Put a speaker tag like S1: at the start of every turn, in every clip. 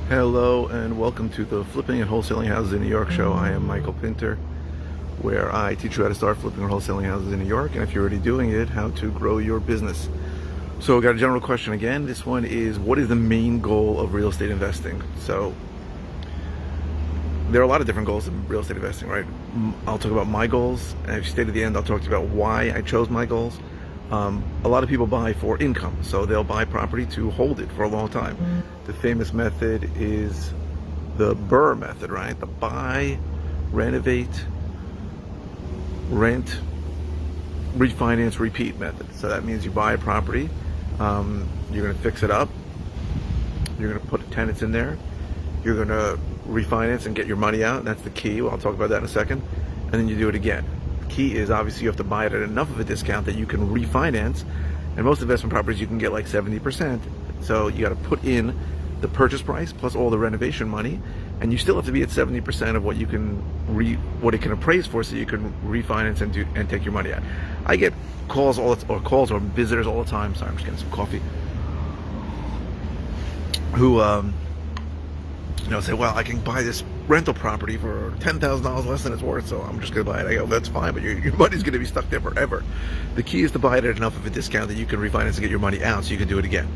S1: Hello and welcome to the Flipping and Wholesaling Houses in New York show. I am Michael Pinter, where I teach you how to start flipping or wholesaling houses in New York, and if you're already doing it, how to grow your business. So I got a general question again. This one is, what is the main goal of real estate investing? So there are a lot of different goals in real estate investing, right? I'll talk about my goals, and if you stay to the end, I'll talk to you about why I chose my goals. A lot of people buy for income, so they'll buy property to hold it for a long time. The famous method is the BRRRR method, right? The buy, renovate, rent, refinance, repeat method. So that means you buy a property, you're going to fix it up, you're going to put tenants in there, you're going to refinance and get your money out. That's the key. Well, I'll talk about that in a second. And then you do it again. Key is obviously you have to buy it at enough of a discount that you can refinance, and most investment properties you can get like 70%. So you got to put in the purchase price plus all the renovation money, and you still have to be at 70% of what you can what it can appraise for, so you can refinance and take your money out. I get calls or visitors all the time. Sorry, I'm just getting some coffee. Who say, well, I can buy this rental property for $10,000 less than it's worth, so I'm just going to buy it. I go, that's fine, but your money's going to be stuck there forever. The key is to buy it at enough of a discount that you can refinance and get your money out so you can do it again.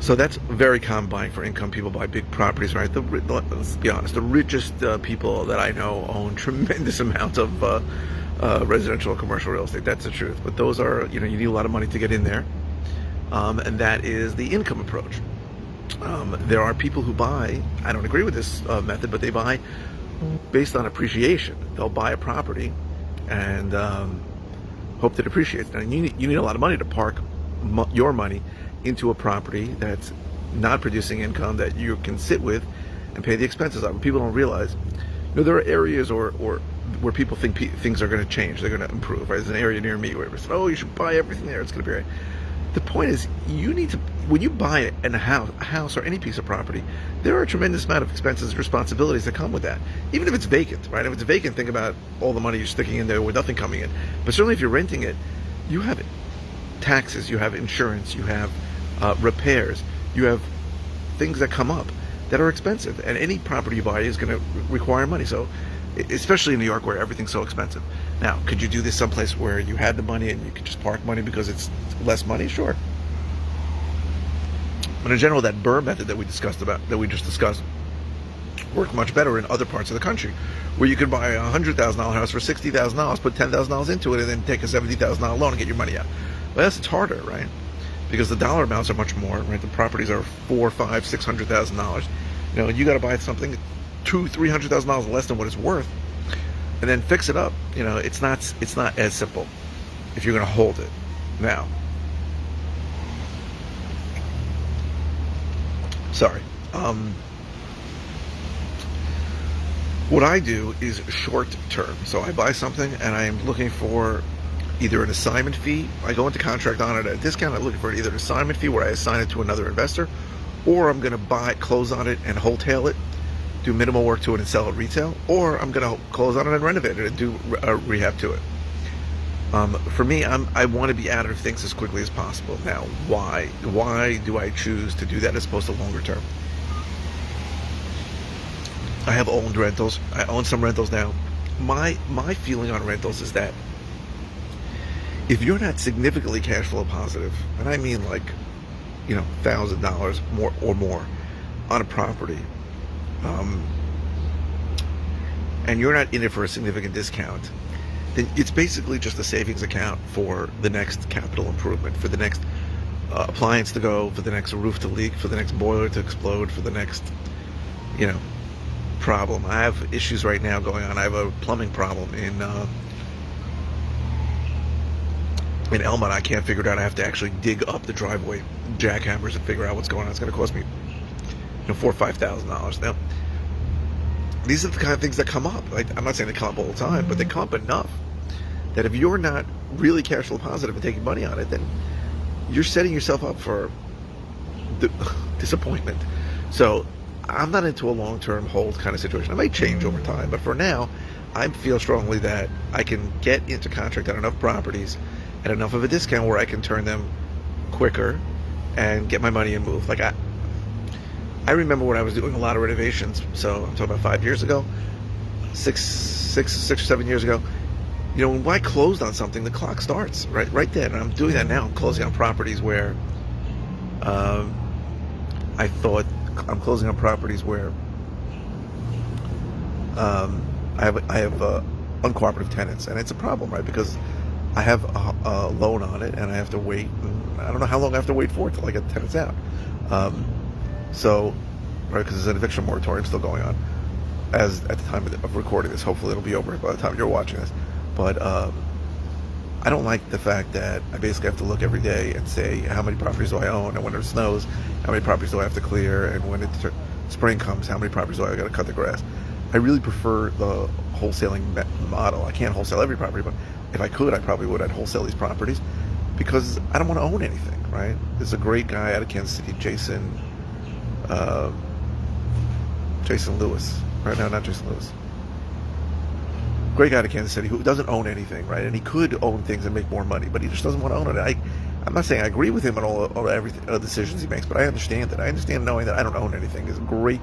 S1: So that's very common buying for income. People buy big properties, right? Let's be honest, the richest people that I know own tremendous amounts of residential and commercial real estate. That's the truth. But those are, you need a lot of money to get in there. And that is the income approach. There are people who buy, I don't agree with this method, but they buy based on appreciation. They'll buy a property and hope that it appreciates. And you need a lot of money to park your money into a property that's not producing income that you can sit with and pay the expenses of. People don't realize, there are areas or where people think things are going to change, they're going to improve. Right? There's an area near me where it's, you should buy everything there, it's going to be right. The point is, you need to, when you buy a house or any piece of property, there are a tremendous amount of expenses and responsibilities that come with that. Even if it's vacant, right? If it's vacant, think about all the money you're sticking in there with nothing coming in. But certainly if you're renting it, you have taxes, you have insurance, you have repairs, you have things that come up that are expensive. And any property you buy is going to require money. So, especially in New York where everything's so expensive. Now, could you do this someplace where you had the money and you could just park money because it's less money? Sure. But in general, that BRRRR method that we just discussed, worked much better in other parts of the country, where you could buy a $100,000 house for $60,000, put $10,000 into it, and then take a $70,000 loan and get your money out. Well, it's harder, right? Because the dollar amounts are much more, right? The properties are $400,000, $500,000, $600,000. You got to buy something $200,000-$300,000 less than what it's worth, and then fix it up. It's not as simple if you're going to hold it. Now, sorry. What I do is short term. So I buy something and I am looking for either an assignment fee. I go into contract on it at a discount. I'm looking for either an assignment fee where I assign it to another investor, or I'm going to close on it and wholesale it, do minimal work to it and sell it retail, or I'm going to close on it and renovate it and do a rehab to it. For me, I want to be out of things as quickly as possible. Now, why do I choose to do that as opposed to longer term? I have owned rentals. I own some rentals now. My feeling on rentals is that if you're not significantly cash flow positive, and I mean like, $1,000 more or more on a property, and you're not in it for a significant discount, then it's basically just a savings account for the next capital improvement, for the next appliance to go, for the next roof to leak, for the next boiler to explode, for the next, problem. I have issues right now going on. I have a plumbing problem in Elmont. I can't figure it out. I have to actually dig up the driveway, jackhammers, and figure out what's going on. It's going to cost me $4,000 or $5,000. Now, these are the kind of things that come up. I'm not saying they come up all the time, but they come up enough that if you're not really cash flow positive and taking money on it, then you're setting yourself up for disappointment. So I'm not into a long-term hold kind of situation. I might change over time, but for now, I feel strongly that I can get into contract on enough properties at enough of a discount where I can turn them quicker and get my money and move. I remember when I was doing a lot of renovations, so I'm talking about 5 years ago, six or 7 years ago. You know, when I closed on something, the clock starts right then. And I'm doing that now. I'm closing on properties where I thought I'm closing on properties where I have uncooperative tenants, and it's a problem, right? Because I have a loan on it, and I have to wait. And I don't know how long I have to wait for it till I get the tenants out. So, right, because there's an eviction moratorium still going on as at the time of recording this. Hopefully, it'll be over by the time you're watching this. But I don't like the fact that I basically have to look every day and say how many properties do I own, and when it snows, how many properties do I have to clear, and when spring comes, how many properties do I got to cut the grass. I really prefer the wholesaling model. I can't wholesale every property, but if I could, I probably would. I'd wholesale these properties because I don't want to own anything, right? There's a great guy out of Kansas City, Jason Lewis. Right now, not Jason Lewis. Great guy out of Kansas City who doesn't own anything, right? And he could own things and make more money, but he just doesn't want to own it. I'm not saying I agree with him on all everything, decisions he makes, but I understand it. I understand knowing that I don't own anything is a great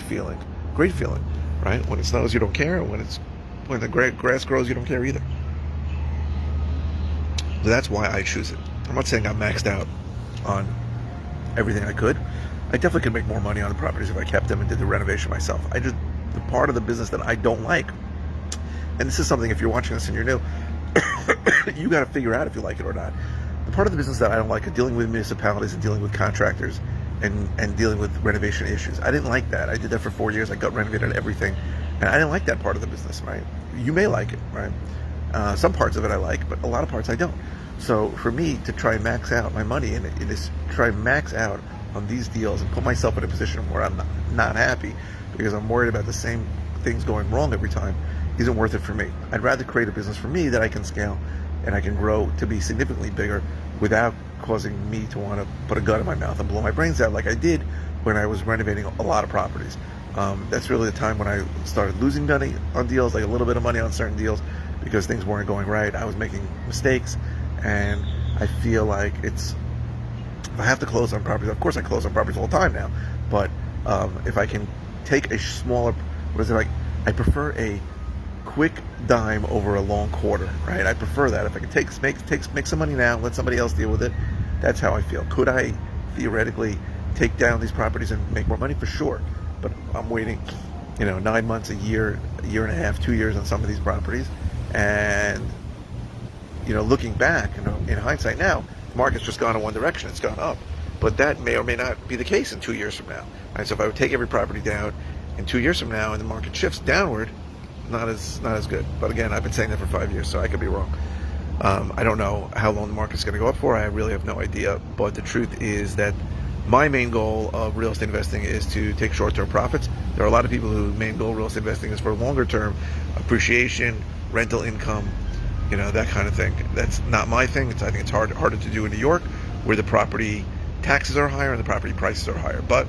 S1: feeling. Great feeling, right? When it snows, you don't care. When the grass grows, you don't care either. So that's why I choose it. I'm not saying I'm maxed out on everything I could. I definitely could make more money on the properties if I kept them and did the renovation myself. The part of the business that I don't like, and this is something, if you're watching this and you're new, you got to figure out if you like it or not. The part of the business that I don't like is dealing with municipalities and dealing with contractors and dealing with renovation issues. I didn't like that. I did that for 4 years. I got renovated everything, and I didn't like that part of the business, right? You may like it, right? Some parts of it I like, but a lot of parts I don't. So for me to try and max out my money and it is try and max out on these deals and put myself in a position where I'm not happy because I'm worried about the same things going wrong every time isn't worth it for me. I'd rather create a business for me that I can scale and I can grow to be significantly bigger without causing me to want to put a gun in my mouth and blow my brains out like I did when I was renovating a lot of properties. That's really the time when I started losing money on deals, like a little bit of money on certain deals because things weren't going right. I was making mistakes, and I feel like if I have to close on properties, of course I close on properties all the time now, but if I can take a smaller, I prefer a quick dime over a long quarter, right? I prefer that. If I can make some money now, let somebody else deal with it, that's how I feel. Could I theoretically take down these properties and make more money? For sure. But I'm waiting, 9 months, a year and a half, 2 years on some of these properties. And, looking back, in hindsight now, the market's just gone in one direction. It's gone up. But that may or may not be the case in 2 years from now. Right? So if I would take every property down in 2 years from now and the market shifts downward, not as good. But again, I've been saying that for 5 years, so I could be wrong. I don't know how long the market's going to go up for. I really have no idea. But the truth is that my main goal of real estate investing is to take short-term profits. There are a lot of people whose main goal of real estate investing is for longer-term appreciation, rental income, that kind of thing. That's not my thing. I think it's harder to do in New York, where the property taxes are higher and the property prices are higher. But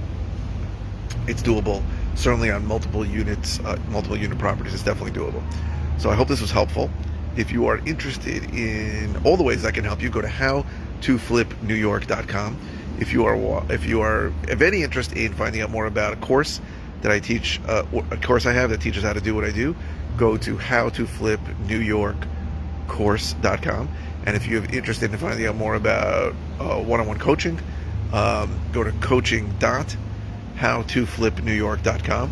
S1: it's doable. Certainly on multiple unit properties, it's definitely doable. So I hope this was helpful. If you are interested in all the ways I can help you, go to howtoflipnewyork.com. If you have any interest in finding out more about a course that I teach, a course I have that teaches how to do what I do, go to howtoflipnewyorkcourse.com. And if you have interested in finding out more about one-on-one coaching, go to coaching.howtoflipnewyork.com.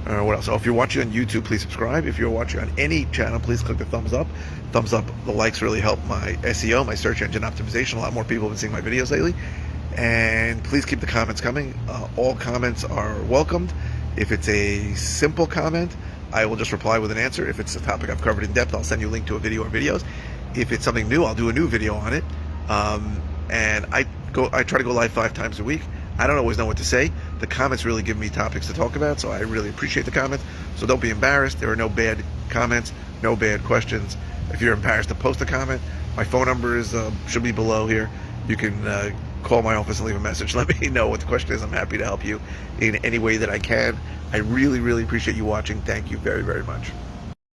S1: What else? Oh, if you're watching on YouTube, please subscribe. If you're watching on any channel, please click the thumbs up. Thumbs up, the likes really help my SEO, my search engine optimization. A lot more people have been seeing my videos lately. And please keep the comments coming. All comments are welcomed. If it's a simple comment, I will just reply with an answer. If it's a topic I've covered in depth, I'll send you a link to a video or videos. If it's something new, I'll do a new video on it. And I try to go live 5 times a week. I don't always know what to say. The comments really give me topics to talk about, so I really appreciate the comments. So don't be embarrassed. There are no bad comments, no bad questions. If you're embarrassed to post a comment, my phone number should be below here. You can call my office and leave a message. Let me know what the question is. I'm happy to help you in any way that I can. I really, really appreciate you watching. Thank you very, very much.